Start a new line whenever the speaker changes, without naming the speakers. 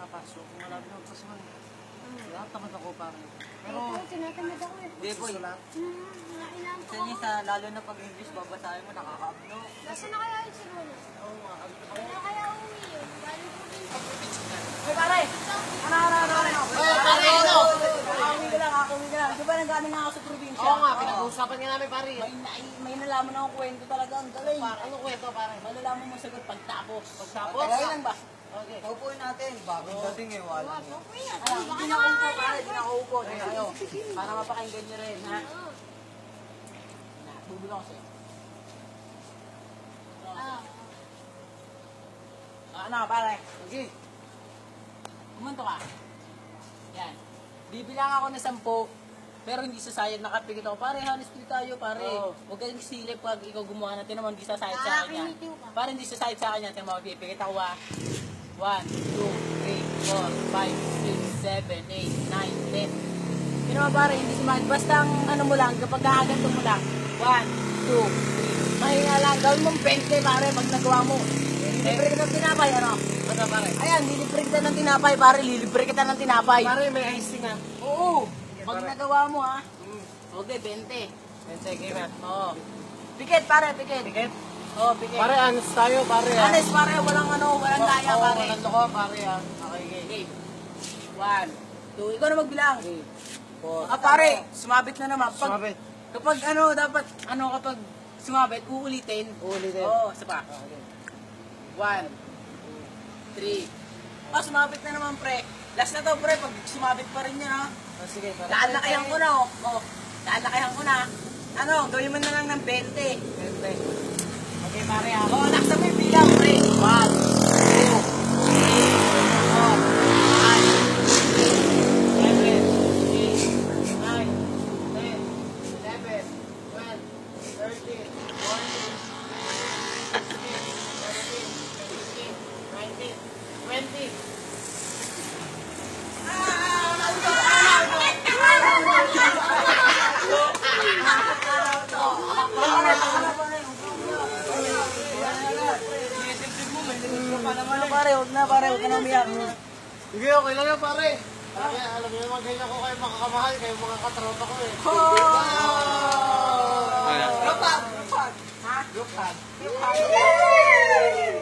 nakapasok. Kung wala binagpas mo, tamad ako parang. Pero,
tinatamad ako eh.
hindi po lang.
Kailangan ko.
Kasi sa lalo na pag English, babasahin mo, nakakaabno.
Nasaan na kaya yun si Lola?
Oo nga.
Wala kaya uwi yun. Galing po din.
Ay, pare! Ano?
Pare, ano?
Kakawin ka lang. Di ba nanggaling nga ako sa probinsya?
Oo nga, pinag-uusapan nga namin pare.
May nalaman akong kwento talaga. Ang galing.
Ano kwento pare?
Malalaman mo sagot pagtapos.
Pagtapos?
Kaya lang ba?
Okay. Paupuin natin. Bagong dating eh, wala.
Hindi na upo, pare. Hindi na upo. Tayo. Para mapakinggan nyo rin, ha? Bubula ko sa'yo. Ano, pare?
Okay.
Kumanto ka. Yan. Bibilang ako ng 10, pero hindi sa sayad nakapikit ako. Pare, honestly tayo, pare.
Oo.
Huwag kang silip pag ikaw gumawa na. Tinan mo, hindi sa sayad sa akin yan.
Nakakimitiw ka.
Pare, hindi sa sayad sa akin yan. Tinan mo, pipikit ako 1, 2, 3, 4, 5, 6, 7, 8, 9, 10. Tinan mo, pare, hindi sumayad. Basta ang ano mo lang, kapag kakaganto mo lang. 1, 2, 3. Mahinga lang. Gawin mong 20, pare, pag nagawa mo. Libre kita ng tinapay, ano?
Ano pare?
Ayan, lilibre kita ng tinapay, pare. Lilibre kita ng tinapay.
Pare, may icing ah.
Oo. Pag
pare.
nagawa mo, ha? Okay, 20.
Sige na.
Oo. Pikit, pare, pikit.
Ticket?
Oo, pikit.
Pare, honest tayo pare ah.
Honest, pare. Walang ano, walang daya,
Oo,
pare.
walang loko pare ah.
Okay, okay. 1, 2. Ikaw na magbilang.
3, 4.
Ah, pare, sumabit na naman. Pag,
Sumabit.
Kapag ano, dapat, ano, kapag sumabit, uulitin.
Uulitin.
Oo, isa pa. 1, 3. Oh, sumabit na naman, pre. Last na to, pre. Pag sumabit pa rin yan, ha?
Sige, pare.
Lalakayan ko na, oh. Oh, lalakayan ko na. Ano, gawin mo na lang ng 20.
20. Okay pare ah.
Oh, laksa mo yung bilang, pre. 1, 2, 3, 4, pare, huwag na, pare. Huwag ka na umiyak.
Sige, okay lang yan pare. Pare, alam niyo naman ganyan ko kayo makakamahal, kayo mga katropa ko eh.
Oh!
Group hug.
Ha?
Group hug.
Yay!